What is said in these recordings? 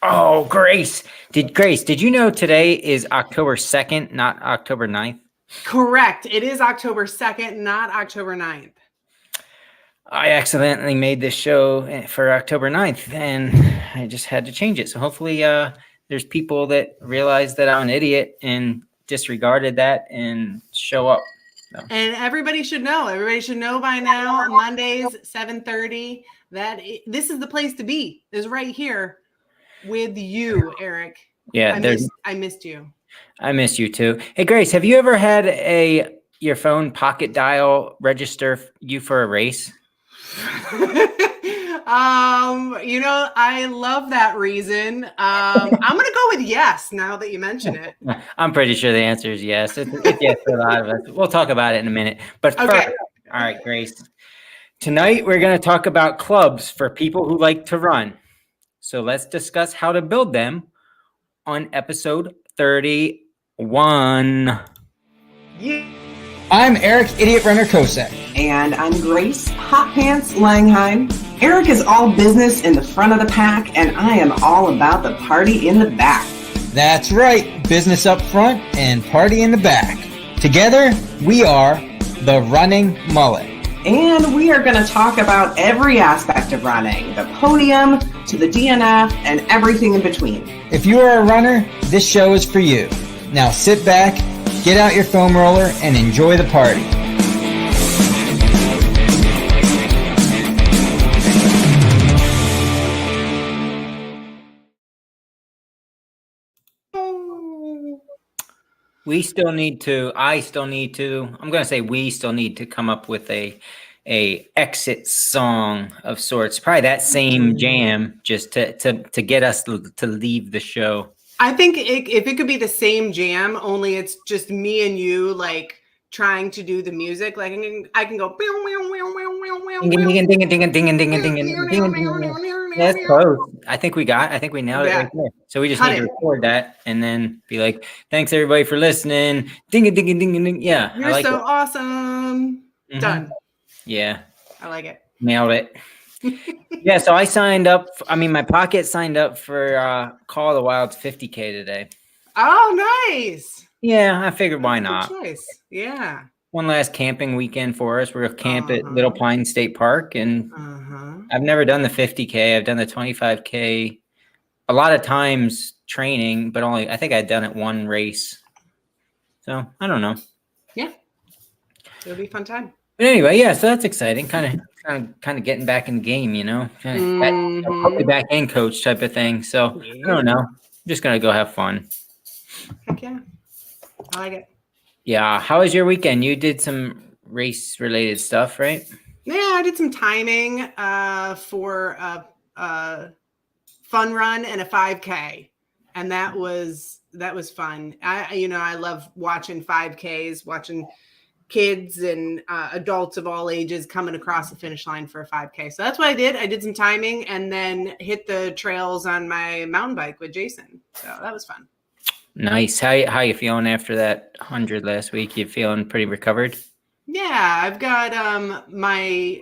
Oh, Grayce, did you know today is October 2nd, not October 9th? Correct. It is October 2nd, not October 9th. I accidentally made this show for October 9th, and I just had to change it. So hopefully there's people that realize that I'm an idiot and disregarded that and show up. So. And everybody should know. Everybody should know by now, Mondays, 7:30, that this is the place to be, is right here with you, Eric. Yeah, I missed you. I missed you too. Hey, Grayce, have you ever had your phone pocket dial register you for a race? I love that reason. I'm gonna go with yes now that you mention it. I'm pretty sure the answer is yes. It's yes for a lot of us. We'll talk about it in a minute. But okay. First, all right, Grayce. Tonight we're going to talk about clubs for people who like to run. So let's discuss how to build them on episode 31. Yeah. I'm Eric, Idiot Runner Kosek. And I'm Grayce, Hot Pants Langheim. Eric is all business in the front of the pack, and I am all about the party in the back. That's right, business up front and party in the back. Together, we are the Running Mullet. And we are going to talk about every aspect of running, the podium to the DNF and everything in between. If you are a runner, this show is for you. Now sit back, get out your foam roller, and enjoy the party. We still need to come up with a exit song of sorts. Probably that same jam just to get us to leave the show. I think if it could be the same jam, only it's just me and you, like trying to do the music. Like I can go. That's close. I think we nailed it right there. So we just need to record that and then be like, "Thanks everybody for listening." Ding ding ding ding ding. Yeah, you're so awesome. Mm-hmm. Done. Yeah, I like it. Nailed it. Yeah, so I signed up. My pocket signed up for Call of the Wild's 50K today. Oh, nice. Yeah, I figured why not. Good choice. Yeah. One last camping weekend for us. We're going to camp at Little Pine State Park, and I've never done the 50K. I've done the 25K a lot of times training, but I think I'd done it one race. So I don't know. Yeah, it'll be a fun time. But anyway, yeah, so that's exciting. Kind of getting back in the game, that back end coach type of thing. So I don't know. I'm just gonna go have fun. Heck yeah, I like it. Yeah. How was your weekend? You did some race related stuff, right? Yeah, I did some timing for a fun run and a 5K, and that was fun. I love watching 5Ks, watching kids and adults of all ages coming across the finish line for a 5K. So that's what I did. I did some timing and then hit the trails on my mountain bike with Jason. So that was fun. Nice. How you feeling after that 100 last week? You feeling pretty recovered? Yeah, I've got my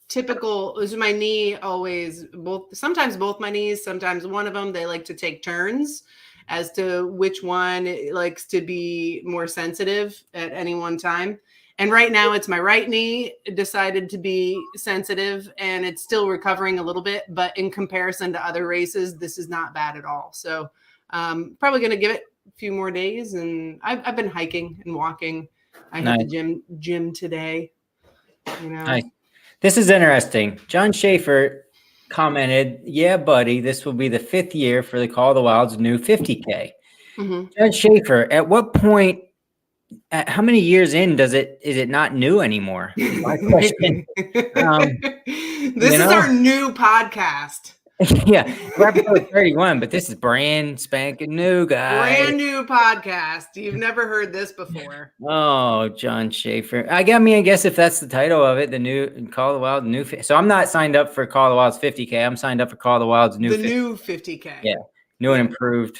typical, is my knee always, sometimes both my knees, sometimes one of them, they like to take turns as to which one likes to be more sensitive at any one time. And right now it's my right knee decided to be sensitive, and it's still recovering a little bit, but in comparison to other races, this is not bad at all. So probably going to give it a few more days. And I've been hiking and walking. I hit the gym today. Nice. This is interesting. John Schaefer commented, "Yeah, buddy, this will be the 5th year for the Call of the Wild's new 50K." Mm-hmm. John Schaefer, at what point, how many years in is it not new anymore? My question. This is our new podcast. Yeah, we're episode 31, but this is brand spanking new, guys. Brand new podcast. You've never heard this before. Oh, John Schaefer. I guess if that's the title of it, the new Call of the Wild, new. So I'm not signed up for Call of the Wild's 50K. I'm signed up for Call of the Wild's new. New 50K. Yeah, new and improved.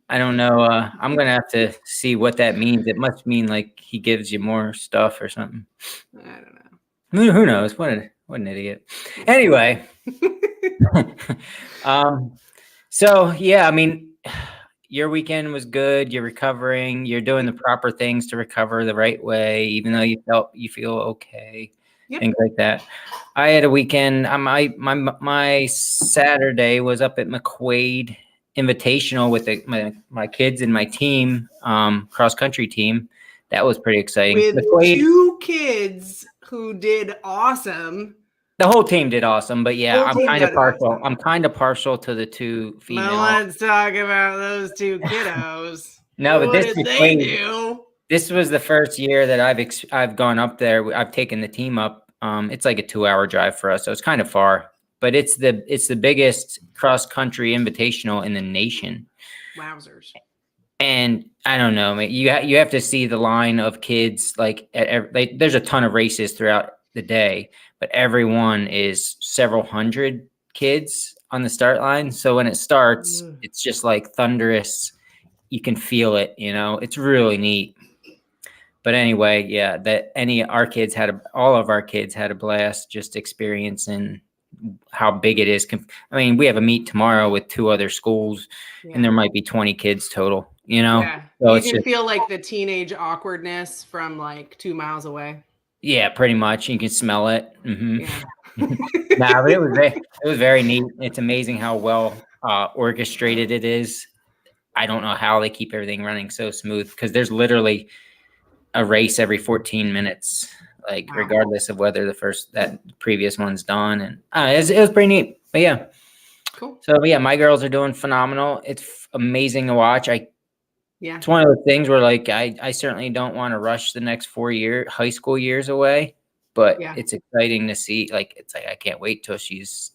I don't know. I'm gonna have to see what that means. It must mean like he gives you more stuff or something. I don't know. Who knows? What an idiot. Anyway. So, yeah, I mean, your weekend was good. You're recovering. You're doing the proper things to recover the right way, even though you feel okay. Yep. Things like that. I had a weekend. My Saturday was up at McQuaid Invitational with my kids and my team, cross country team. That was pretty exciting. With McQuaid, 2 kids who did awesome. the whole team did awesome, but yeah, Whole I'm team kind of did partial. awesome. I'm kind of partial to the 2 female. Let's talk about those 2 kiddos. No, but what this did they McQuaid, do? this was the first year that I've gone up there. I've taken the team up. It's like a 2-hour drive for us, so it's kind of far. But it's the biggest cross country invitational in the nation. Wowzers! And I don't know, man, you have to see the line of kids. Like there's a ton of races throughout the day, but everyone is several hundred kids on the start line. So when it starts, it's just like thunderous. You can feel it, it's really neat. But anyway, yeah, all of our kids had a blast just experiencing how big it is. I mean, we have a meet tomorrow with 2 other schools, and there might be 20 kids total, Yeah, So you can feel like the teenage awkwardness from like 2 miles away. Yeah, pretty much. You can smell it. Mm-hmm. Yeah. Nah, but it was very neat. It's amazing how well orchestrated it is. I don't know how they keep everything running so smooth, because there's literally a race every 14 minutes, like Wow. regardless of whether that previous one's done. And it was pretty neat. But yeah, Cool. So yeah, my girls are doing phenomenal. It's amazing to watch. Yeah. It's one of those things where like I certainly don't want to rush the next 4 high school years away, but it's exciting to see. Like it's like I can't wait till she's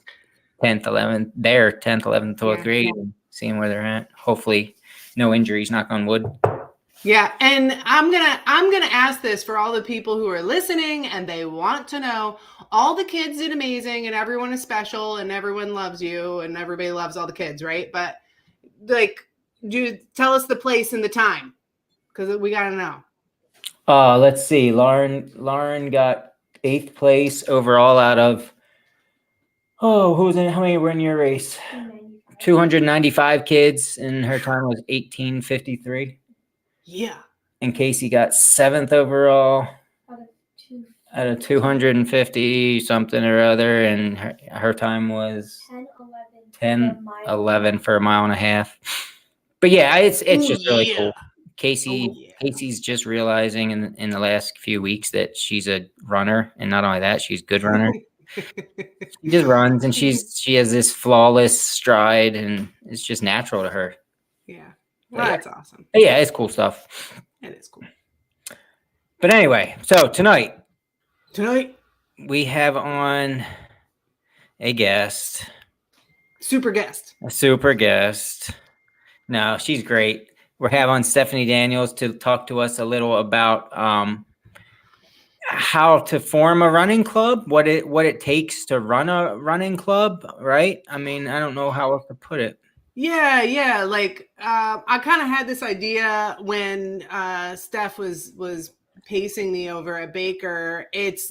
10th, 11th, 12th grade, and seeing where they're at. Hopefully, no injuries. Knock on wood. Yeah, and I'm gonna ask this for all the people who are listening and they want to know. All the kids did amazing, and everyone is special, and everyone loves you, and everybody loves all the kids, right? But like, do tell us the place and the time, because we gotta know. Let's see. Lauren got 8th place overall out of how many were in your race? 295 kids, and her time was 18:53. Yeah. And Casey got 7th overall out of 250 something or other, and her time was 10:11 for a mile and a half. But yeah, it's just really cool. Casey's just realizing in the last few weeks that she's a runner, and not only that, she's a good runner. She just runs, and she has this flawless stride, and it's just natural to her. Yeah. Well, that's awesome. But yeah, it's cool stuff. It is cool. But anyway, so tonight we have on a guest. Super guest. A super guest. No, she's great. We're having Stephanie Daniels to talk to us a little about how to form a running club, what it takes to run a running club, right? I mean, I don't know how else to put it. Yeah. Like I kind of had this idea when Steph was pacing me over at Baker.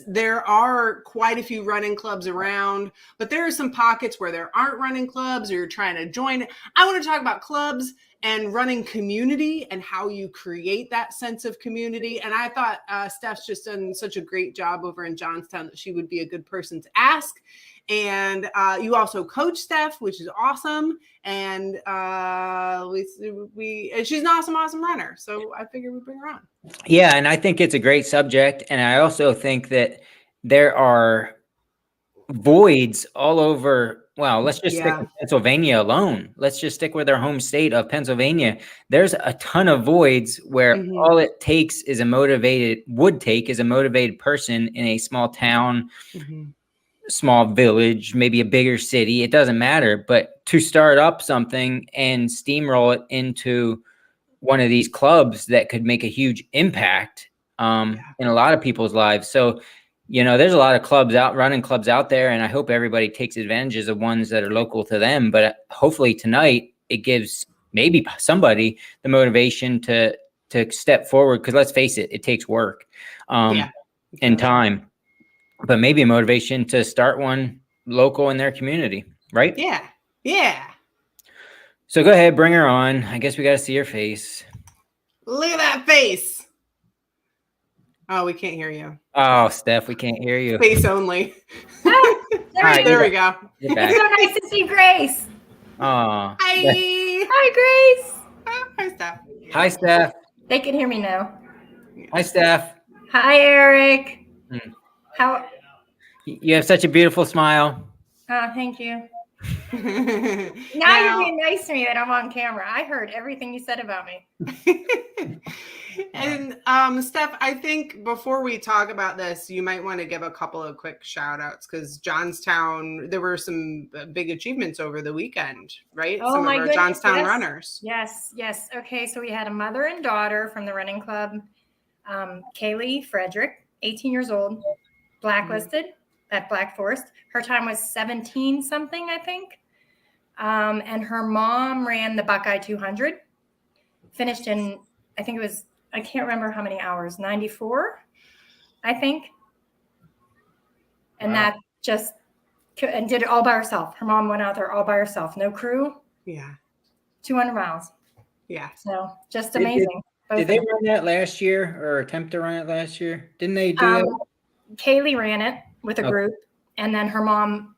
There are quite a few running clubs around, but there are some pockets where there aren't running clubs, or you're trying to join it. I want to talk about clubs and running community and how you create that sense of community. And I thought Steph's just done such a great job over in Johnstown that she would be a good person to ask. And you also coach Steph, which is awesome. And she's an awesome runner. So I figured we'd bring her on. Yeah, and I think it's a great subject. And I also think that there are voids all over. Well, let's just stick with Pennsylvania alone. Let's just stick with our home state of Pennsylvania. There's a ton of voids where all it takes is a motivated person in a small town, small village, maybe a bigger city. It doesn't matter. But to start up something and steamroll it into one of these clubs that could make a huge impact in a lot of people's lives. So, there's a lot of running clubs out there, and I hope everybody takes advantages of ones that are local to them. But hopefully tonight it gives maybe somebody the motivation to step forward, because let's face it, it takes work and time, but maybe a motivation to start one local in their community, right? Yeah. So go ahead, bring her on. I guess we got to see her face. Look at that face. Oh, we can't hear you. Oh, Steph, we can't hear you. Face only. Oh, There we go. You're back. It's so nice to see Grayce. Oh. Hi. Hi, Grayce. Hi, Steph. Hi, Steph. They can hear me now. Hi, Steph. Hi, Eric. How? You have such a beautiful smile. Oh, thank you. Now Now- you're being nice to me that I'm on camera. I heard everything you said about me. And Steph, I think before we talk about this, you might want to give a couple of quick shout outs because Johnstown, there were some big achievements over the weekend, right? Oh, Some my of our goodness, Johnstown yes. runners. Yes. Okay, so we had a mother and daughter from the running club. Kaylee Frederick, 18 years old, blacklisted at Black Forest. Her time was 17 something, I think. And her mom ran the Buckeye 200, finished in, I think it was, I can't remember how many hours, 94, I think. And Wow. that just, and did it all by herself. Her mom went out there all by herself, no crew, Yeah. 200 miles. Yeah. So just Did- amazing. Both Did of they them. run that last year or attempt to run it last year? Didn't they do that? Kaylee ran it with a Okay. group, and then her mom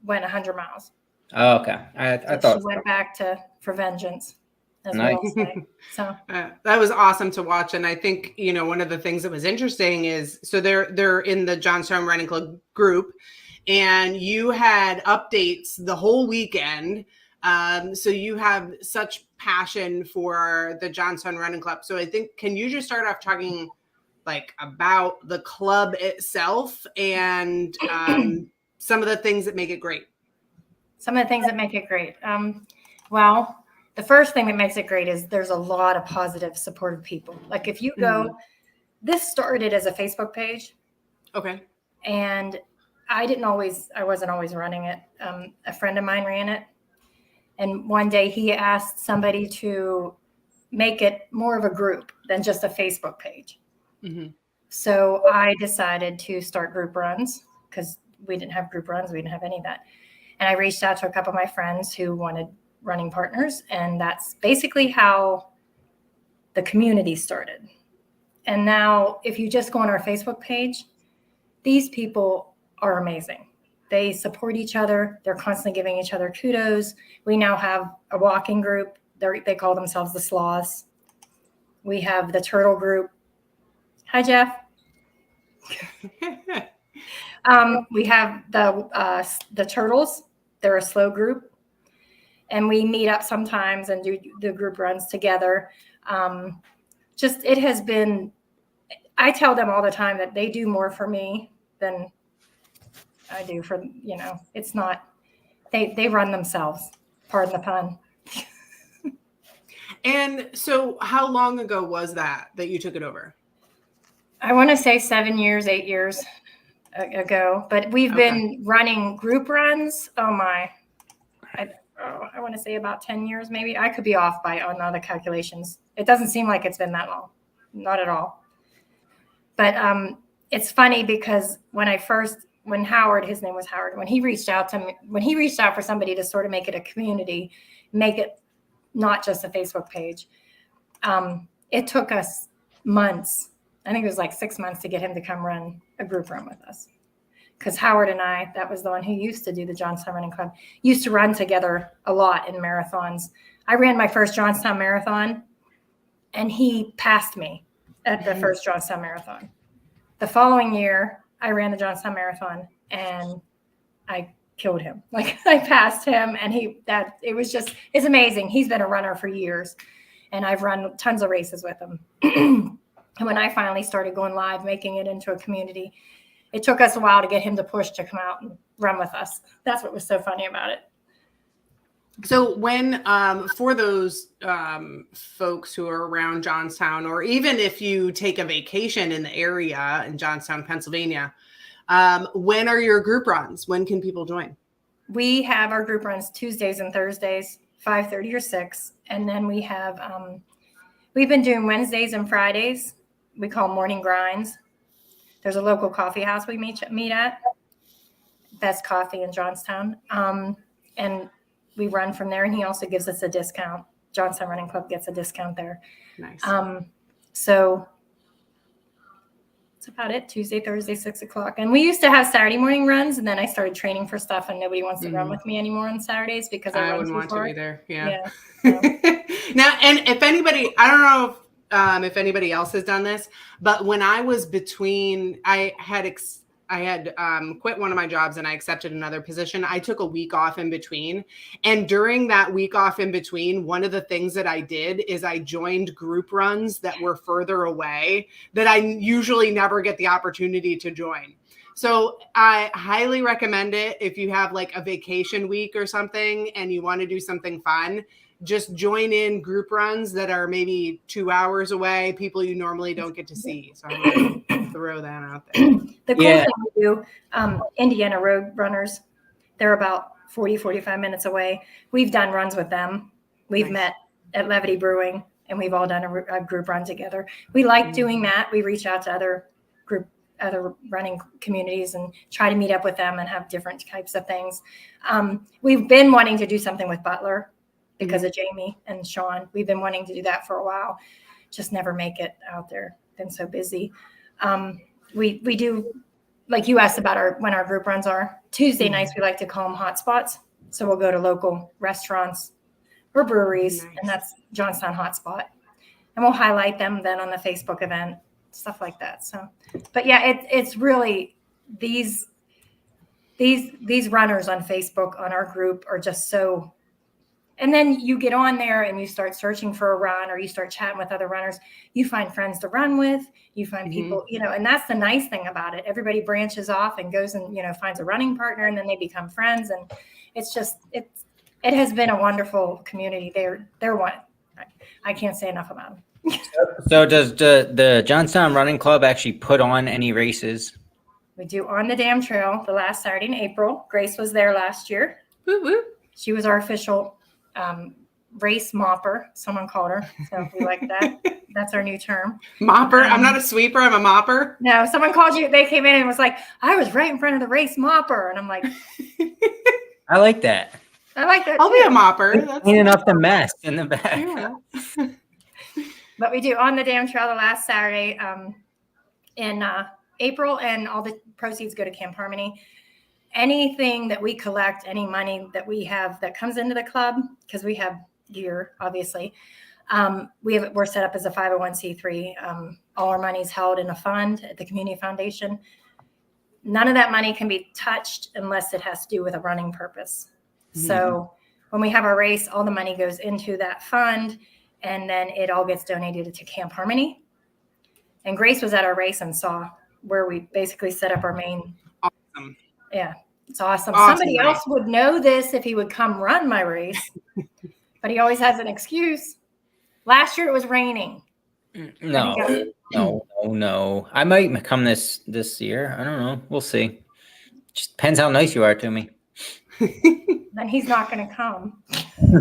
went 100 miles. Oh, okay. I So thought she went back for vengeance, as Nice. we'll say. So That was awesome to watch, and I think one of the things that was interesting is so they're in the Johnstown Running Club group, and you had updates the whole weekend. So you have such passion for the Johnstown Running Club. So I think, can you just start off talking like about the club itself and some of the things that make it great? some of the things that make it great. Well, the first thing that makes it great is there's a lot of positive, supportive people. Like if you go, this started as a Facebook page, Okay. and I wasn't always running it. A friend of mine ran it. And one day he asked somebody to make it more of a group than just a Facebook page. Mm-hmm. So I decided to start group runs because we didn't have group runs. We didn't have any of that. And I reached out to a couple of my friends who wanted running partners. And that's basically how the community started. And now if you just go on our Facebook page, these people are amazing. They support each other. They're constantly giving each other kudos. We now have a walking group. They call themselves the Sloths. We have the Turtle group. Hi, Jeff. We have the Turtles. They're a slow group. And we meet up sometimes and do the group runs together. It has been, I tell them all the time that they do more for me than I do for, it's not, they run themselves, pardon the pun. And so how long ago was that you took it over? I want to say 8 years ago, but we've been running group runs. Oh my, I want to say about 10 years, maybe. I could be off on all the calculations. It doesn't seem like it's been that long, not at all. But it's funny because when Howard, his name was Howard, when he reached out for somebody to sort of make it a community, make it not just a Facebook page, it took us months. I think it was like 6 months to get him to come run a group run with us. Because Howard and I, that was the one who used to do the Johnstown Running Club, used to run together a lot in marathons. I ran my first Johnstown Marathon, and he passed me at the first Johnstown Marathon. The following year, I ran the Johnstown Marathon, and I killed him. Like I passed him, and it's amazing. He's been a runner for years, and I've run tons of races with him. And when I finally started going live, making it into a community, it took us a while to get him to push to come out and run with us. That's what was so funny about it. So when for those folks who are around Johnstown, or even if you take a vacation in the area in Johnstown, Pennsylvania, when are your group runs? When can people join? We have our group runs Tuesdays and Thursdays, 5:30 or 6. And then we have, we've been doing Wednesdays and Fridays. We call morning grinds. There's a local coffee house we meet at. Best coffee in Johnstown. And we run from there, and he also gives us a discount. Johnstown Running Club gets a discount there. Nice. So that's about it. Tuesday, Thursday, 6 o'clock. And we used to have Saturday morning runs, and then I started training for stuff, and nobody wants to run with me anymore on Saturdays because I wouldn't want to either. Yeah. So. Now, and if anybody, I don't know if anybody else has done this, but when I was between, I had quit one of my jobs and I accepted another position. I took a week off in between. And during that week off in between, one of the things that I did is I joined group runs that were further away that I usually never get the opportunity to join. So I highly recommend it if you have like a vacation week or something and you want to do something fun. Just join in group runs that are maybe 2 hours away, people you normally don't get to see. So I'm going to throw that out there. The cool thing we do, Indiana Road Runners, they're about 40, 45 minutes away. We've done runs with them. We've met at Levity Brewing, and we've all done a group run together. We like doing that. We reach out to other running communities and try to meet up with them and have different types of things. We've been wanting to do something with Butler because of Jamie and Sean. We've been wanting to do that for a while, just never make it out there. Been so busy. We do, like you asked about when our group runs are. Tuesday nights, we like to call them hotspots. So we'll go to local restaurants or breweries, and that's Johnstown Hotspot. And we'll highlight them then on the Facebook event, stuff like that. So, but yeah, it's really these runners on Facebook on our group are just so. And then you get on there and you start searching for a run, or you start chatting with other runners. You find friends to run with. You find people, and that's the nice thing about it. Everybody branches off and goes and, finds a running partner, and then they become friends. And it's just, it has been a wonderful community. They're one. I can't say enough about them. So does the Johnstown Running Club actually put on any races? We do On the Dam Trail the last Saturday in April. Grayce was there last year. Woo-woo. She was our official race mopper, someone called her. So we like that. That's our new term. Mopper? I'm not a sweeper, I'm a mopper. No, someone called you, they came in and was like, I was right in front of the race mopper. And I'm like, I like that. I like that. I'll be a mopper. Cleaning up the mess in the back. Yeah. But we do On the Dam Trail the last Saturday in April, and all the proceeds go to Camp Harmony. Anything that we collect, any money that we have that comes into the club, because we have gear, obviously, we're set up as a 501c3. All our money is held in a fund at the Community Foundation. None of that money can be touched unless it has to do with a running purpose. So when we have our race, all the money goes into that fund, and then it all gets donated to Camp Harmony. And Grayce was at our race and saw where we basically set up our main. Awesome. Yeah, it's awesome. Somebody else would know this if he would come run my race, but he always has an excuse. Last year it was raining. No. I might come this year. I don't know. We'll see. Just depends how nice you are to me. Then he's not going to come.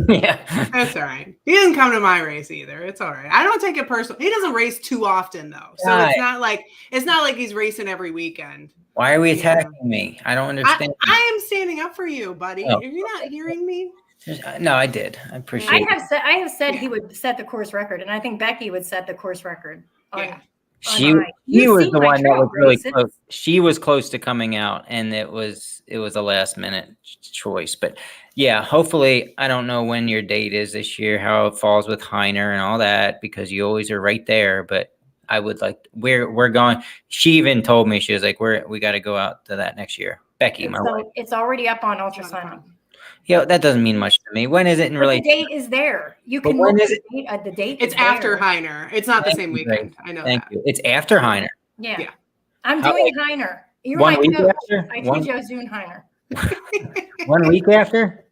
Yeah, that's all right. He doesn't come to my race either. It's all right. I don't take it personal. He doesn't race too often though, so it's not like he's racing every weekend. Why are we attacking me? I don't understand. I am standing up for you, buddy. Oh. Are you not hearing me? No, I did. I appreciate it. I have said he would set the course record, and I think Becky would set the course record. She was the one that was really close. She was close to coming out, and it was a last minute choice. But yeah, hopefully, I don't know when your date is this year, how it falls with Heiner and all that, because you always are right there. But I would like we're going. She even told me, she was like, we got to go out to that next year. Becky, my wife. It's already up on Ultrasign. Yeah, that doesn't mean much to me. When is it in relation? The date is there. You can when look is at the date. The date. It's after Heiner. It's not the same weekend. I know. Thank you. It's after Heiner. Yeah. I'm doing Heiner. You're 1 my week coach. after? I told you I was doing Heiner. 1 week after?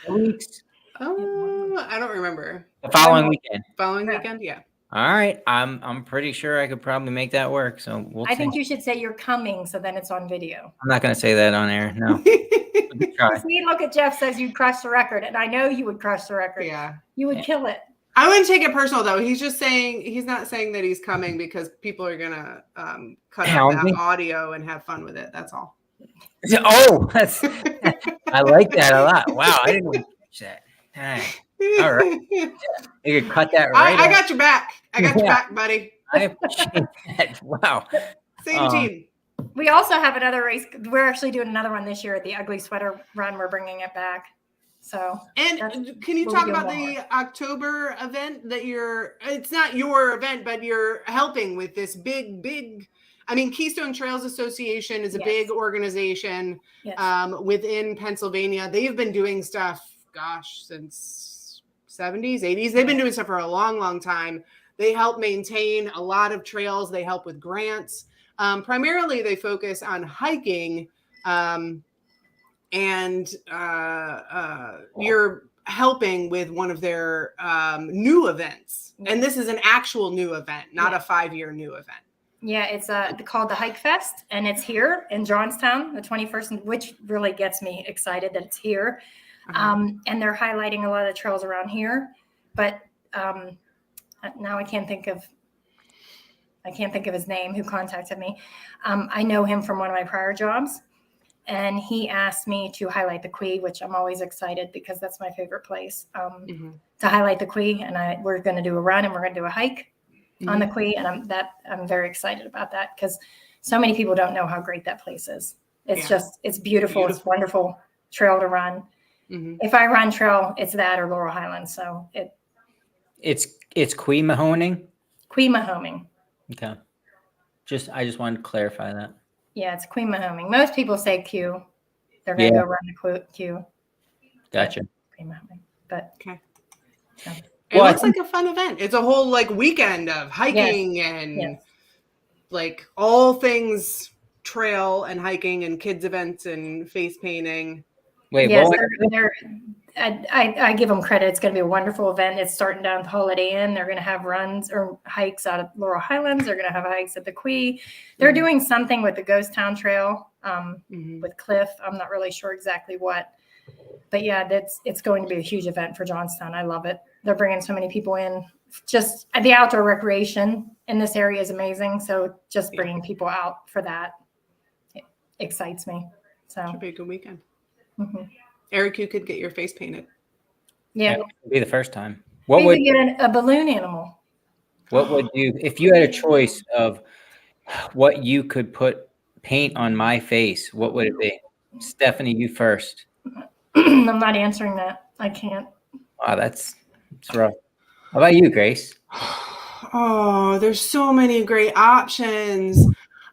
2 weeks? Oh, I don't remember. The following weekend. Following weekend, yeah. All right. I'm pretty sure I could probably make that work. So we'll see. I think you should say you're coming, so then it's on video. I'm not going to say that on air. No. See, look at Jeff says you crushed the record, and I know you would crush the record. Yeah. You would kill it. I wouldn't take it personal though. He's just saying, he's not saying that he's coming because people are gonna cut out that audio and have fun with it. That's all. Oh, I like that a lot. Wow, that. All right. You could cut that right I out. got your back. I got your Yeah. back, buddy. I appreciate that. Wow. Same team. We also have another race. We're actually doing another one this year at the Ugly Sweater Run. We're bringing it back. So, And can you we'll talk be about doing the October event that it's not your event, but you're helping with this big, I mean, Keystone Trails Association is a big organization within Pennsylvania. They've been doing stuff, since 70s, 80s. They've been doing stuff for a long, long time. They help maintain a lot of trails. They help with grants. Primarily, they focus on hiking. And you're helping with one of their new events. And this is an actual new event, not a 5-year new event. Yeah, it's called the Hike Fest, and it's here in Johnstown, the 21st, which really gets me excited that it's here. And they're highlighting a lot of the trails around here. But now I can't think of his name who contacted me. I know him from one of my prior jobs. And he asked me to highlight the Quay, which I'm always excited because that's my favorite place to highlight the Quay. And we're going to do a run and we're going to do a hike on the Quay. And I'm very excited about that because so many people don't know how great that place is. It's it's beautiful. It's wonderful trail to run. If I run trail, it's that or Laurel Highlands. So it's Quay Mahoning. Quay Mahoning. Okay. I just wanted to clarify that. Yeah, it's Queen Mahoming. Most people say Q. They're going to go run the Q. Gotcha. Queen Mahoming. But okay. So. It looks like a fun event. It's a whole weekend of hiking and like all things trail and hiking and kids events and face painting. Wait, yes, I give them credit. It's going to be a wonderful event. It's starting down at the Holiday Inn. They're going to have runs or hikes out of Laurel Highlands. They're going to have hikes at the Quay. They're doing something with the Ghost Town Trail with Cliff. I'm not really sure exactly what. But yeah, it's going to be a huge event for Johnstown. I love it. They're bringing so many people in. Just the outdoor recreation in this area is amazing. So just bringing people out for that excites me. So should be a good weekend. Eric, you could get your face painted. Yeah, that would be the first time. What would you get a balloon animal? What would you, if you had a choice of what you could paint on my face? What would it be? Stephanie, you first. I'm not answering that. I can't. Wow, that's rough. How about you, Grayce? Oh, there's so many great options.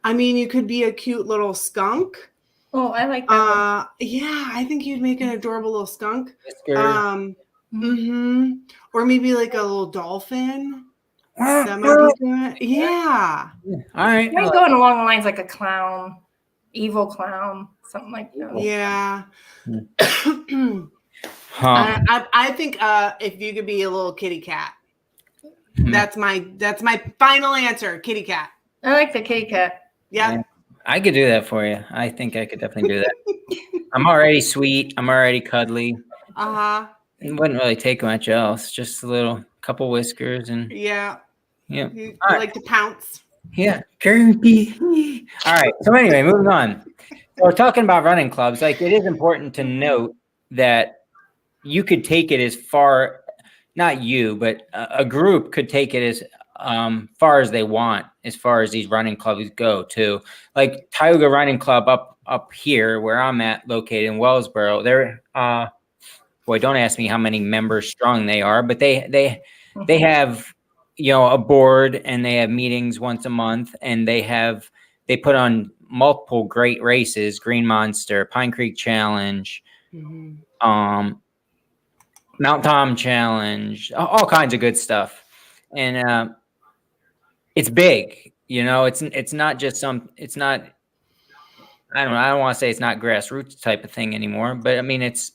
I mean, you could be a cute little skunk. Oh, I like that. Yeah, I think you'd make an adorable little skunk. Whiskers. Or maybe like a little dolphin. That might be good. Yeah. All right. Maybe going along the lines like a clown, evil clown, something like that. Yeah. I think if you could be a little kitty cat. That's my final answer, kitty cat. I like the kitty cat. Yeah. I could do that for you. I think I could definitely do that. I'm already sweet. I'm already cuddly. It wouldn't really take much else. Just a couple whiskers and you like to pounce. Yeah. Kirby. All right. So anyway, moving on. So we're talking about running clubs. Like, it is important to note that you could take it as far, not you, but a group could take it as far as they want, as far as these running clubs go too. Like Tioga Running Club up here where I'm located in Wellsboro, they're boy, don't ask me how many members strong they are, but they have a board and they have meetings once a month, and they put on multiple great races: Green Monster, Pine Creek Challenge, Mount Tom Challenge, all kinds of good stuff. And it's big, it's not just I don't want to say it's not grassroots type of thing anymore, but I mean, it's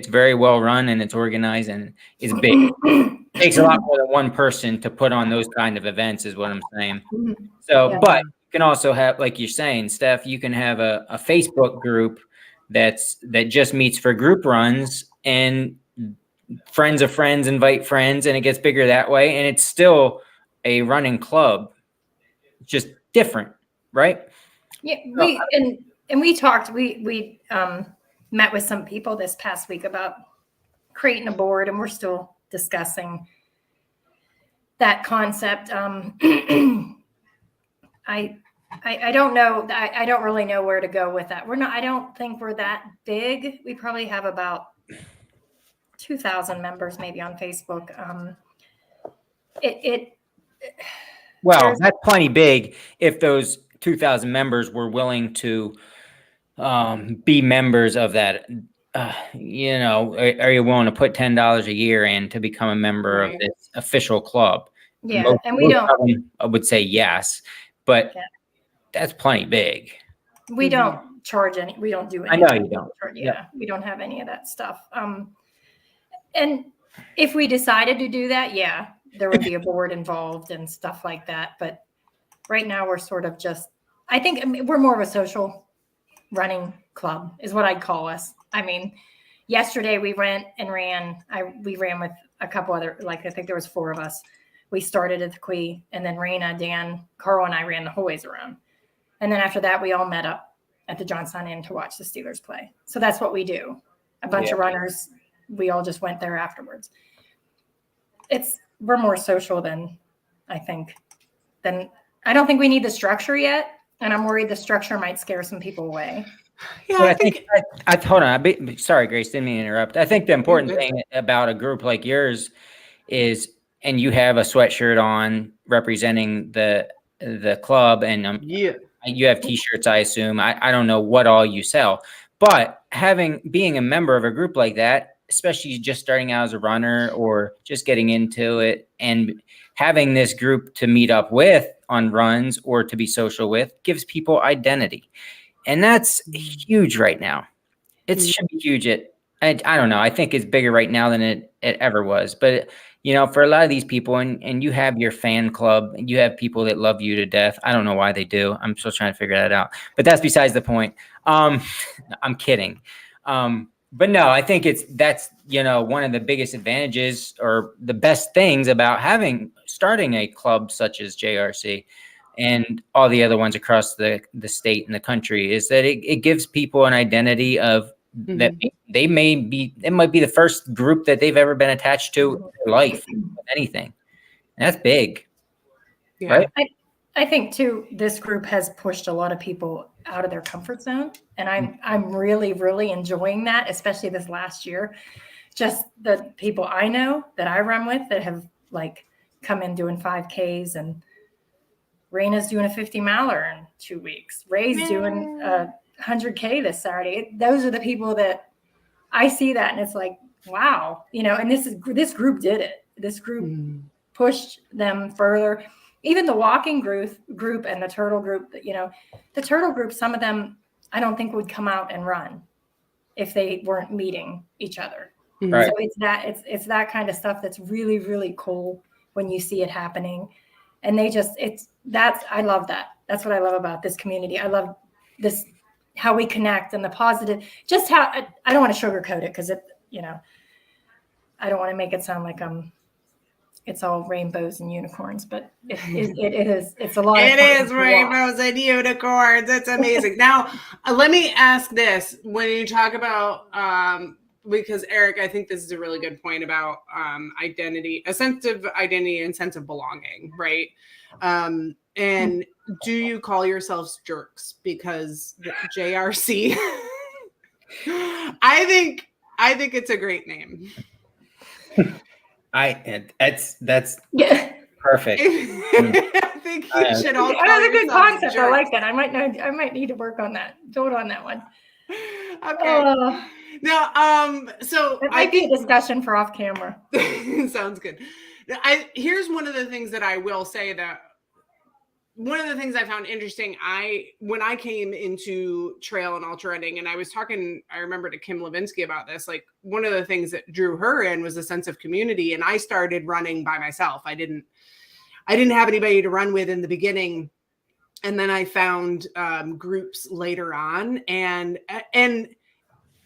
very well run and it's organized and it's big. It takes a lot more than one person to put on those kind of events is what I'm saying. So, but you can also have, like you're saying, Steph, you can have a Facebook group that just meets for group runs, and friends of friends invite friends, and it gets bigger that way. And it's still a running club, just different, right? Yeah, we talked. We met with some people this past week about creating a board, and we're still discussing that concept. I don't know. I don't really know where to go with that. I don't think we're that big. We probably have about 2,000 members maybe on Facebook. Well, that's plenty big if those 2,000 members were willing to be members of that. You know, are you willing to put $10 a year in to become a member of this official club? Yeah, and we don't. I would say yes, but that's plenty big. We don't charge any. We don't do I anything. know you don't. Yeah, we don't have any of that stuff. And if we decided to do that, yeah, there would be a board involved and stuff like that. But right now we're sort of just, I think we're more of a social running club is what I'd call us. I mean, yesterday we went and ran. We ran with a couple other, like I think there was 4 of us. We started at the Quay, and then Raina, Dan, Carl, and I ran the whole ways around. And then after that, we all met up at the Johnstown Inn to watch the Steelers play. So that's what we do. A bunch of runners. We all just went there afterwards. We're more social than I don't think we need the structure yet. And I'm worried the structure might scare some people away. Yeah, I think hold on. Sorry, Grayce, didn't mean to interrupt. I think the important thing about a group like yours is, and you have a sweatshirt on representing the club, and you have T-shirts, I assume. I don't know what all you sell, but being a member of a group like that, especially just starting out as a runner or just getting into it, and having this group to meet up with on runs or to be social with, gives people identity. And that's huge right now. It should be huge. I don't know. I think it's bigger right now than it ever was. But, you know, for a lot of these people, and you have your fan club, and you have people that love you to death. I don't know why they do. I'm still trying to figure that out. But that's besides the point. I'm kidding. But no, I think that's one of the biggest advantages or the best things about starting a club such as JRC and all the other ones across the state and the country, is that it gives people an identity of that it might be the first group that they've ever been attached to in their life, with anything. And that's big. Yeah. Right? I think too, this group has pushed a lot of people out of their comfort zone. And I'm really, really enjoying that, especially this last year. Just the people I know that I run with that have like come in doing 5Ks, and Raina's doing a 50 miler in 2 weeks. Ray's doing a 100K this Saturday. Those are the people that I see that, and it's like, wow, and this group did it. This group pushed them further. Even the walking group and the turtle group, the turtle group, some of them I don't think would come out and run if they weren't meeting each other. Right. So it's that kind of stuff that's really, really cool when you see it happening. And I love that. That's what I love about this community. I love this, how we connect and the positive, just how, I don't want to sugarcoat it, because I don't want to make it sound like it's all rainbows and unicorns, but it's a lot. It is rainbows and unicorns. It's amazing. Now, let me ask this. When you talk about, because Eric, I think this is a really good point about identity, a sense of identity and sense of belonging, right? And do you call yourselves jerks? Because the JRC, I think it's a great name. That's perfect. I think you should all. That's a good concept. Jerks. I like that. I might need to work on that. Build on that one. Okay. Now, so it might be a discussion for off camera. Sounds good. Here's one of the things that I will say that one of the things I found interesting, when I came into trail and ultra running, and I was talking, I remember to Kim Levinsky about this, like one of the things that drew her in was a sense of community. And I started running by myself. I didn't have anybody to run with in the beginning. And then I found groups later on, and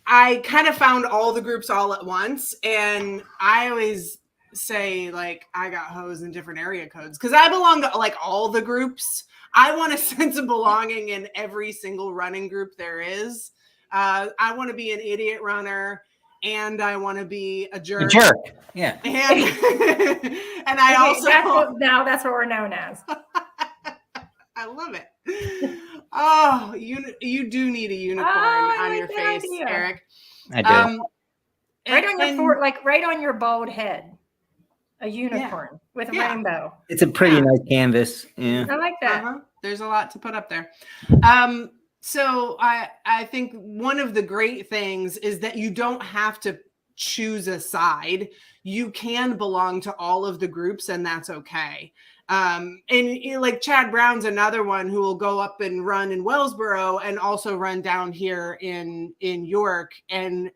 I kind of found all the groups all at once. And I always say, like, I got hoes in different area codes because I belong to like all the groups. I want a sense of belonging in every single running group there is. I want to be an idiot runner. and I want to be a jerk. A jerk. Yeah. And I also that's what we're known as. I love it. Oh, you do need a unicorn on your face, idea. Eric. I do. Right on your bald head. A unicorn with a rainbow. It's a pretty nice canvas. Yeah. I like that. There's a lot to put up there. So I think one of the great things is that you don't have to choose a side. You can belong to all of the groups, and that's okay. And like Chad Brown's another one who will go up and run in Wellsboro and also run down here in York and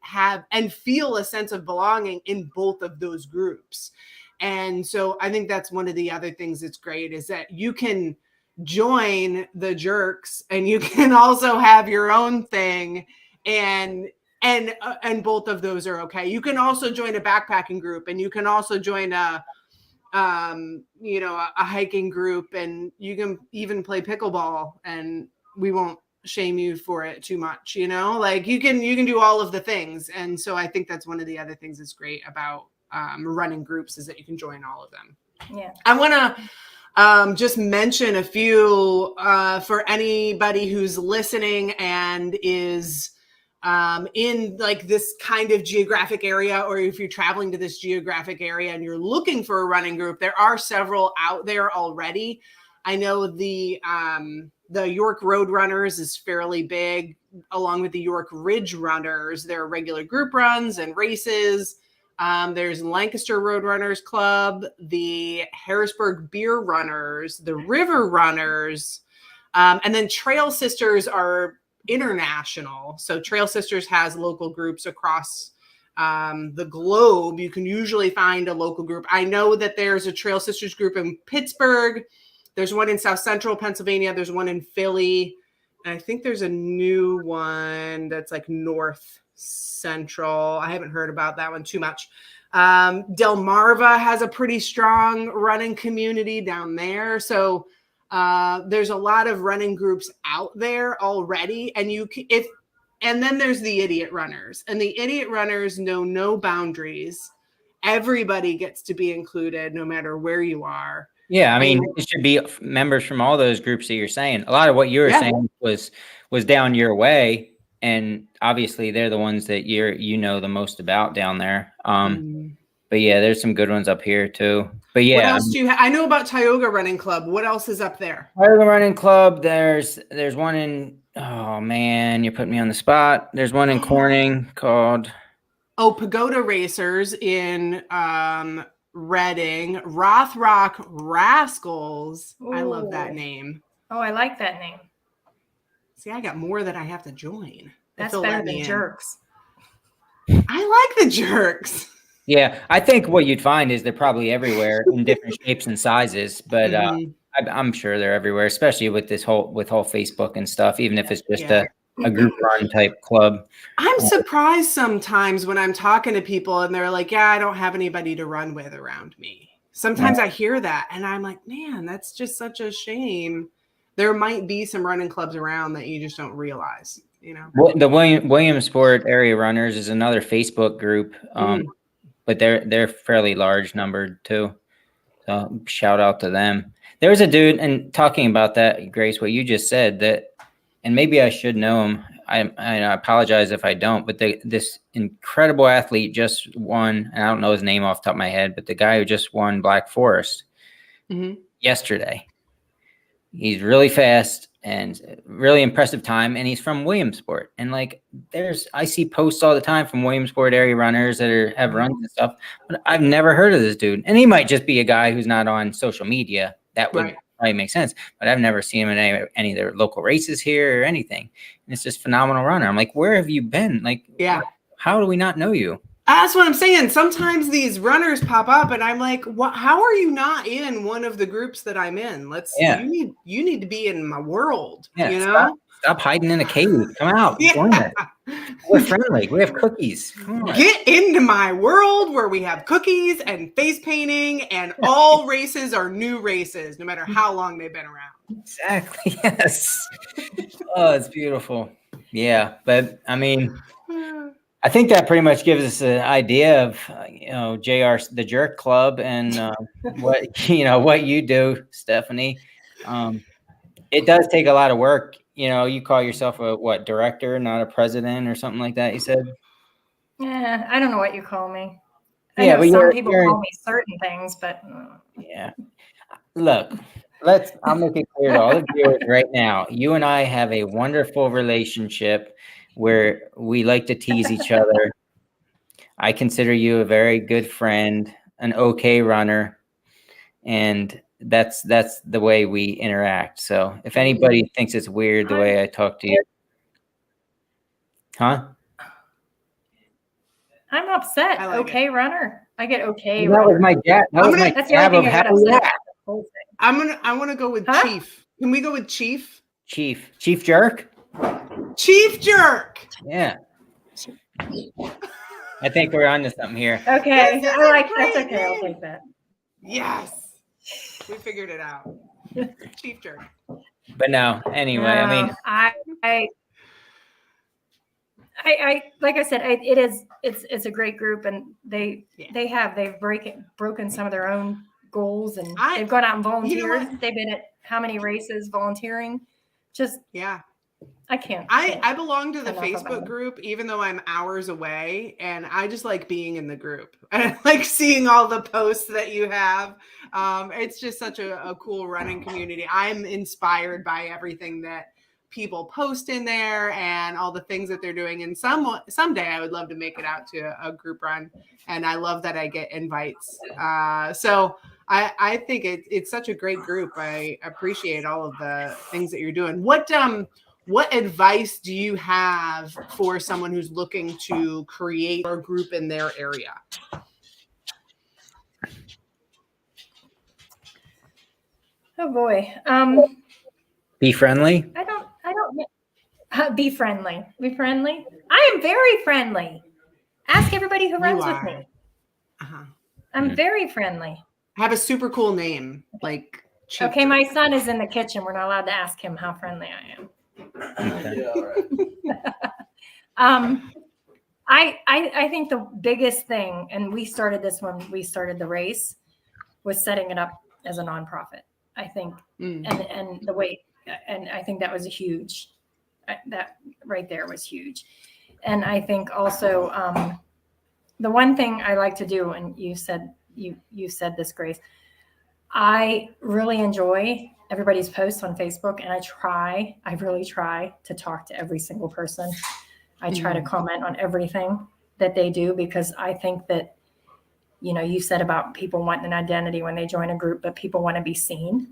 feel a sense of belonging in both of those groups. And so I think that's one of the other things that's great is that you can join the jerks and you can also have your own thing, and both of those are okay. You can also join a backpacking group, and you can also join a hiking group, and you can even play pickleball, and we won't shame you for it too much. Like you can do all of the things. And so I think that's one of the other things that's great about running groups is that you can join all of them. Yeah. I want to just mention a few for anybody who's listening and is in like this kind of geographic area, or if you're traveling to this geographic area and you're looking for a running group, there are several out there already. I know the York Road Runners is fairly big, along with the York Ridge Runners. There are regular group runs and races. There's Lancaster Road Runners Club, the Harrisburg Beer Runners, the River Runners, and then Trail Sisters are international. So Trail Sisters has local groups across the globe. You can usually find a local group. I know that there's a Trail Sisters group in Pittsburgh. There's one in South Central Pennsylvania. There's one in Philly. And I think there's a new one that's like North Central. I haven't heard about that one too much. Delmarva has a pretty strong running community down there. So there's a lot of running groups out there already. And and then there's the Idiot Runners, and the Idiot Runners know no boundaries. Everybody gets to be included no matter where you are. Yeah. I mean, it should be members from all those groups that you're saying. A lot of what you were saying was down your way. And obviously they're the ones that you know the most about down there. But yeah, there's some good ones up here too. But yeah, what else do you I know about Tioga Running Club. What else is up there? Tioga Running Club. There's one in, oh man, you're putting me on the spot. There's one in Corning called Pagoda Racers in Reading. Rothrock Rascals. Ooh. I love that name. Oh, I like that name. See, I got more that I have to join. That's better than jerks. I like the jerks. Yeah, I think what you'd find is they're probably everywhere in different shapes and sizes, but I'm sure they're everywhere, especially with whole Facebook and stuff, even if it's just a group run type club. I'm surprised sometimes when I'm talking to people and they're like, yeah, I don't have anybody to run with around me. Sometimes I hear that and I'm like, man, that's just such a shame. There might be some running clubs around that you just don't realize, Well, the Williamsport Area Runners is another Facebook group, but they're fairly large numbered too. So shout out to them. There was a dude, and talking about that, Grayce, what you just said, that, and maybe I should know him. I apologize if I don't, but this incredible athlete just won, and I don't know his name off the top of my head, but the guy who just won Black Forest yesterday. He's really fast and really impressive time, and he's from Williamsport. And like, I see posts all the time from Williamsport area runners that have runs and stuff, but I've never heard of this dude. And he might just be a guy who's not on social media. That would probably make sense, but I've never seen him in any of their local races here or anything. And it's just phenomenal runner. I'm like, where have you been? Like, how do we not know you? That's what I'm saying. Sometimes these runners pop up and I'm like, what, how are you not in one of the groups that I'm in? You need to be in my world. Yeah, stop hiding in a cave. Come out. Join it. We're friendly. We have cookies. Come on. Get into my world where we have cookies and face painting, and all races are new races, no matter how long they've been around. Exactly. Yes. Oh, it's beautiful. Yeah. But I mean, I think that pretty much gives us an idea of, JR, the Jerk Club, and what what you do, Stephanie. It does take a lot of work. You call yourself a director, not a president or something like that. You said. Yeah, I don't know what you call me. I Yeah, know but some people call me certain things, but yeah. Look, I'll make it clear to all the viewers right now. You and I have a wonderful relationship where we like to tease each other. I consider you a very good friend, an okay runner, and that's the way we interact. So if anybody thinks it's weird the way I talk to you, huh? I'm upset. I like okay, runner. I get okay. That was my jab. That was my That's the only jab thing of I got how upset yeah. about the whole thing. I want to go with Huh? Chief. Can we go with Chief? Chief Jerk. Chief Jerk. Yeah. I think we're on to something here. Okay, This is I like a that's great okay. I'll name. take that. Yes. We figured it out. Chief Jerk. But no, anyway, I mean, I like I said, it's a great group, and they've broken some of their own goals, and they've gone out and volunteered. They've been at how many races volunteering? Just I can't. I belong to the Facebook group, even though I'm hours away, and I just like being in the group. I like seeing all the posts that you have. It's just such a cool running community. I'm inspired by everything that people post in there and all the things that they're doing. And someday I would love to make it out to a group run, and I love that I get invites. So I think it's such a great group. I appreciate all of the things that you're doing. What advice do you have for someone who's looking to create a group in their area? Oh boy. Be friendly. I don't be friendly. Be friendly. I am very friendly. Ask everybody who runs with me. I'm very friendly. I have a super cool name, like Chief. Okay, my son is in the kitchen. We're not allowed to ask him how friendly I am. Okay. I think the biggest thing, and we started this when we started the race, was setting it up as a nonprofit. I think, and the weight, and I think that was huge. That right there was huge. And I think also the one thing I like to do, and you said this, Grayce, I really enjoy everybody's posts on Facebook, and I really try to talk to every single person. I try to comment on everything that they do, because I think that, you said about people wanting an identity when they join a group, but people want to be seen.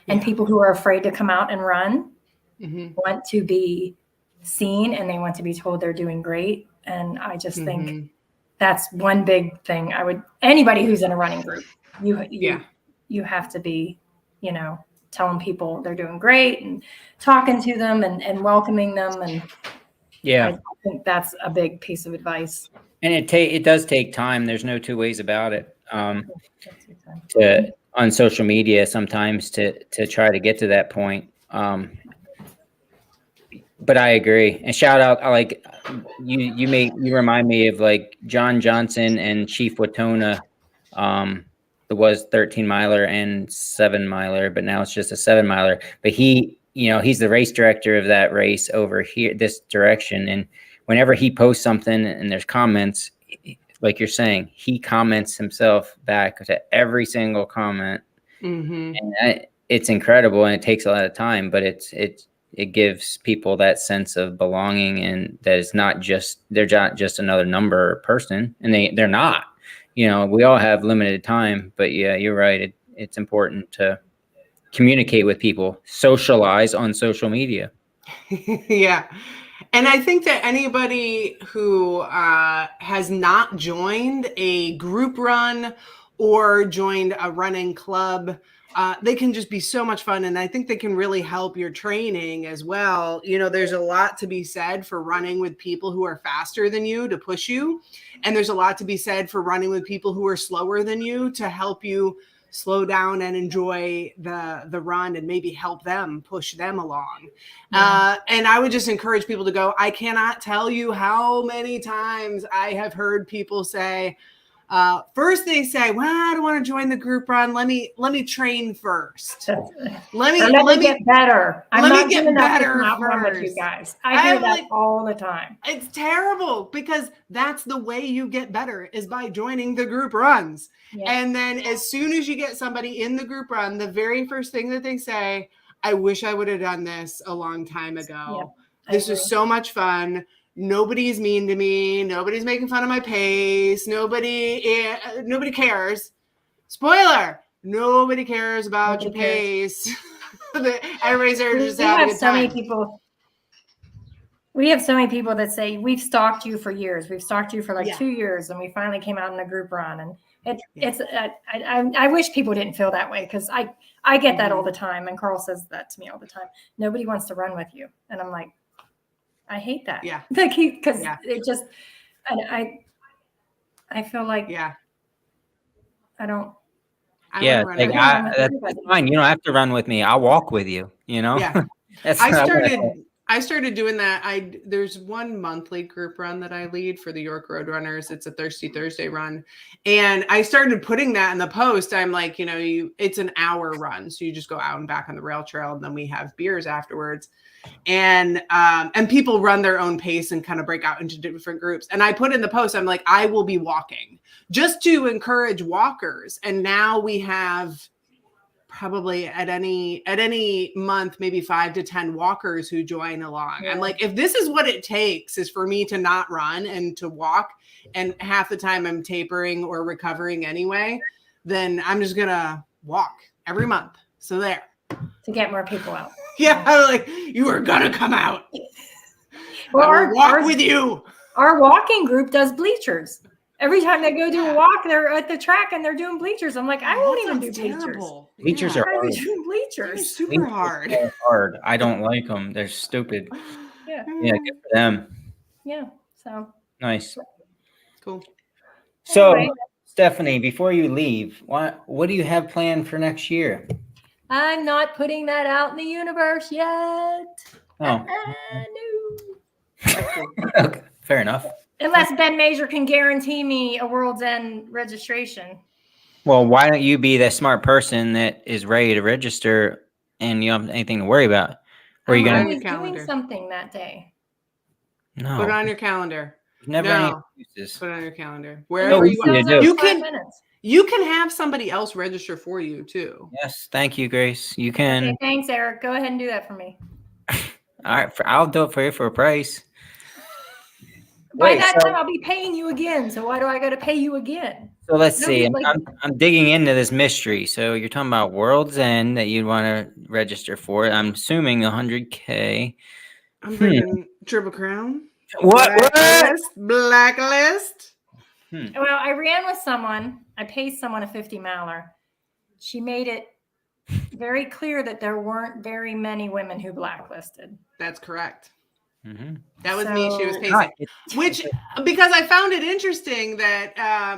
And people who are afraid to come out and run want to be seen, and they want to be told they're doing great. And I just think that's one big thing. Anybody who's in a running group, you have to be, telling people they're doing great and talking to them and welcoming them. And I think that's a big piece of advice. And it does take time. There's no two ways about it. On social media sometimes to try to get to that point. But I agree. And shout out, I like you remind me of like John Johnson and Chief Watona. It was 13 miler and 7 miler, but now it's just a 7 miler. But he's the race director of that race over here, this direction. And whenever he posts something and there's comments, like you're saying, he comments himself back to every single comment. And it's incredible, and it takes a lot of time, but it gives people that sense of belonging, and that it's not just, they're not just another number or person, and they're not. We all have limited time, but yeah, you're right. It's important to communicate with people, socialize on social media. Yeah. And I think that anybody who has not joined a group run or joined a running club, they can just be so much fun. And I think they can really help your training as well. There's a lot to be said for running with people who are faster than you to push you. And there's a lot to be said for running with people who are slower than you to help you slow down and enjoy the run and maybe help them push them along. And I would just encourage people to go. I cannot tell you how many times I have heard people say, first they say, well, I don't want to join the group run. Let me train first. Let me get better. I'm not get good enough better to not run with you first. guys. I hear that all the time. It's terrible because that's the way you get better is by joining the group runs. Yeah. And then as soon as you get somebody in the group run, the very first thing that they say, I wish I would have done this a long time ago. Yeah, this is so much fun. Nobody's mean to me. Nobody's making fun of my pace. Nobody cares. Spoiler, nobody cares about your pace. Everybody's there to just have a good time. We have so many people that say, we've stalked you for years. We've stalked you for 2 years, and we finally came out in a group run. And I wish people didn't feel that way, because I get that all the time. And Carl says that to me all the time. Nobody wants to run with you. And I'm like, I hate that. Yeah. Because it just, I feel like, I don't. That's fine. You don't have to run with me. I'll walk with you, Yeah. I started doing that. There's one monthly group run that I lead for the York Road Runners. It's a Thirsty Thursday run. And I started putting that in the post. I'm like, it's an hour run. So you just go out and back on the rail trail, and then we have beers afterwards. And people run their own pace and kind of break out into different groups. And I put in the post, I'm like, I will be walking just to encourage walkers. And now we have probably at any month, maybe 5 to 10 walkers who join along. Yeah. I'm like, if this is what it takes is for me to not run and to walk, and half the time I'm tapering or recovering anyway, then I'm just going to walk every month. So there. To get more people out. Yeah. I'm like, you are going to come out. Well, I will walk with you. Our walking group does bleachers. Every time they go do a walk, they're at the track and they're doing bleachers. I'm like, I won't even do bleachers. Bleachers are hard. Bleachers super hard. Hard. I don't like them. They're stupid. Yeah, good for them. Yeah. So nice. Cool. So, anyway. Stephanie, before you leave, what do you have planned for next year? I'm not putting that out in the universe yet. Oh. No. Okay, fair enough. Unless Ben Major can guarantee me a World's End registration. Well, why don't you be the smart person that is ready to register and you don't have anything to worry about? Or are you going to be doing something that day? No. Put it on your calendar. Never any excuses. Put it on your calendar. Wherever you can have somebody else register for you too. Yes, thank you, Grayce. You can. Okay, thanks, Eric. Go ahead and do that for me. All right, I'll do it for you for a price. By that time, I'll be paying you again. So why do I got to pay you again? So let's see. I'm digging into this mystery. So you're talking about World's End that you'd want to register for. I'm assuming 100K. I'm bringing Triple Crown. What? Blacklist. Well, I ran with someone. I paid someone a 50 miler. She made it very clear that there weren't very many women who blacklisted. That's correct. Mm-hmm. That was me. She was pacing, which because I found it interesting that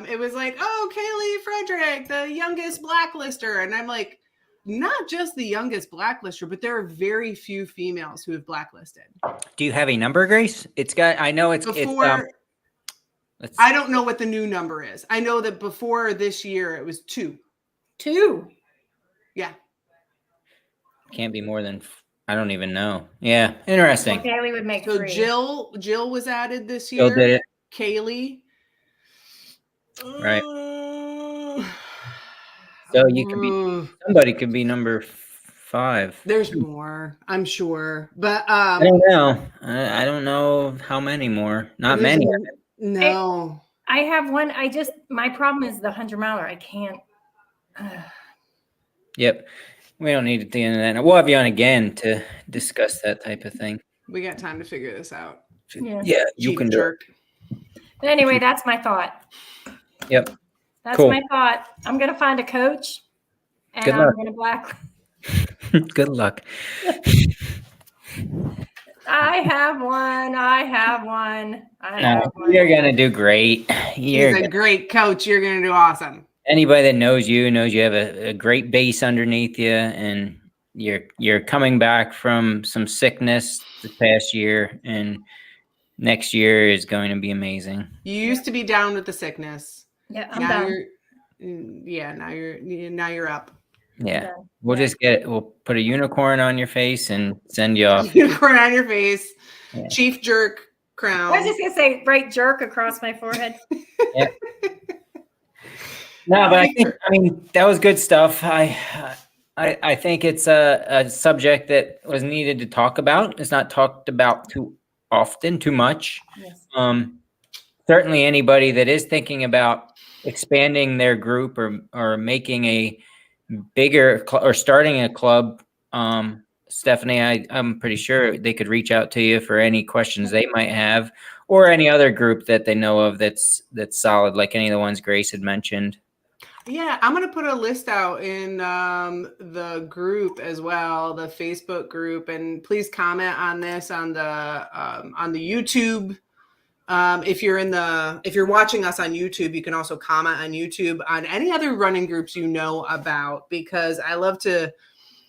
it was like, oh, Kaylee Frederick, the youngest blacklister, and I'm like, not just the youngest blacklister, but there are very few females who have blacklisted. Do you have a number, Grayce? It's got. I know it's before. I don't know what the new number is. I know that before this year it was 2. 2. Yeah. Can't be more than. I don't even know. Yeah, interesting. Well, Kaylee would make 3. Jill was added this year. Jill did it. Kaylee. Right. So you could be. Somebody could be number 5. There's more, I'm sure, but I don't know. I don't know how many more. Not many. No. I have one. My problem is the 100 miler. I can't. Yep. We don't need to do that. We'll have you on again to discuss that type of thing. We got time to figure this out. Yeah, you can jerk. But anyway, that's my thought. Yep. That's my thought. I'm going to find a coach, and I'm going to black. Good luck. I have one. You're going to do great. He's a great coach. You're going to do awesome. Anybody that knows you have a great base underneath you, and you're coming back from some sickness this past year, and next year is going to be amazing. You used to be down with the sickness. Yeah, I'm now done. Now you're up. Yeah. We'll put a unicorn on your face and send you off. Unicorn on your face. Yeah. Chief jerk crown. I was just gonna say, right jerk across my forehead. Yeah. No, but I mean, that was good stuff. I think it's a subject that was needed to talk about. It's not talked about too often, too much. Yes. Certainly anybody that is thinking about expanding their group or making a bigger or starting a club, Stephanie, I'm pretty sure they could reach out to you for any questions they might have, or any other group that they know of that's solid, like any of the ones Grayce had mentioned. Yeah, I'm gonna put a list out in the group as well, the Facebook group, and please comment on this on the YouTube. If you're watching us on YouTube, you can also comment on YouTube on any other running groups you know about, because I love to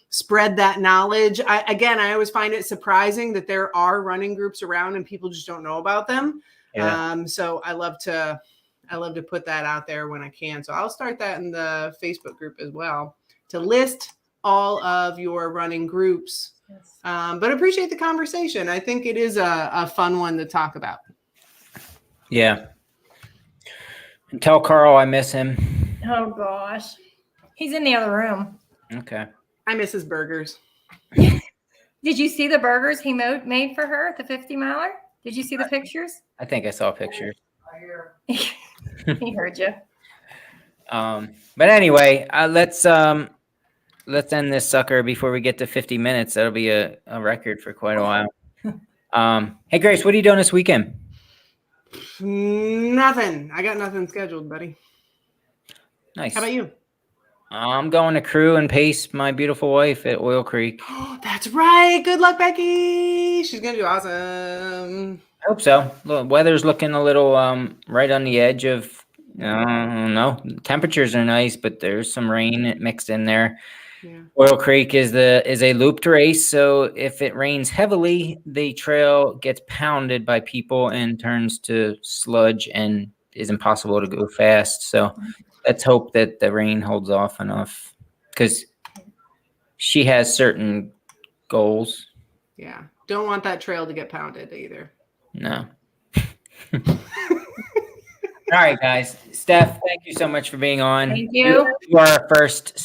spread that knowledge. I always find it surprising that there are running groups around and people just don't know about them. Yeah. So I love to put that out there when I can. So I'll start that in the Facebook group as well to list all of your running groups. Yes. But appreciate the conversation. I think it is a fun one to talk about. Yeah. And tell Carl I miss him. Oh gosh, he's in the other room. Okay. I miss his burgers. Did you see the burgers he made for her, the 50 miler? Did you see the pictures? I think I saw pictures. He heard you. But anyway, let's end this sucker before we get to 50 minutes. That'll be a record for quite a while. Hey Grayce, what are you doing this weekend? Nothing. I got nothing scheduled, buddy. Nice. How about you? I'm going to crew and pace my beautiful wife at Oil Creek. Oh, that's right. Good luck, Becky. She's gonna do awesome. I hope so. Look, weather's looking a little right on the edge of, I don't know. Temperatures are nice, but there's some rain mixed in there. Yeah. Oil Creek is a looped race, so if it rains heavily, the trail gets pounded by people and turns to sludge and is impossible to go fast. So let's hope that the rain holds off enough, because she has certain goals. Yeah. Don't want that trail to get pounded either. No. All right, guys. Steph, thank you so much for being on. Thank you. You are our first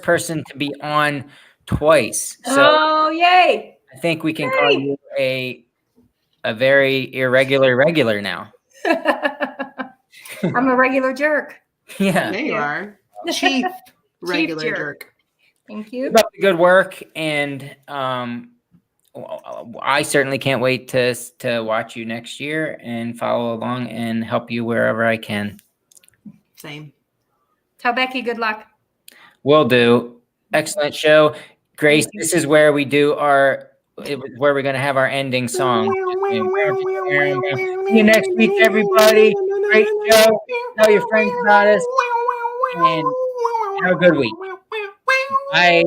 person to be on twice. So Oh, yay. I think we can call you a very irregular regular now. I'm a regular jerk. Yeah. There you are. Chief regular jerk. Thank you. Keep up the good work, and I certainly can't wait to watch you next year and follow along and help you wherever I can. Same. Tell Becky good luck. Will do. Excellent show. Grayce, this is where we do where we're going to have our ending song. See you next week, everybody. Great show. Tell your friends about us. And have a good week. Bye.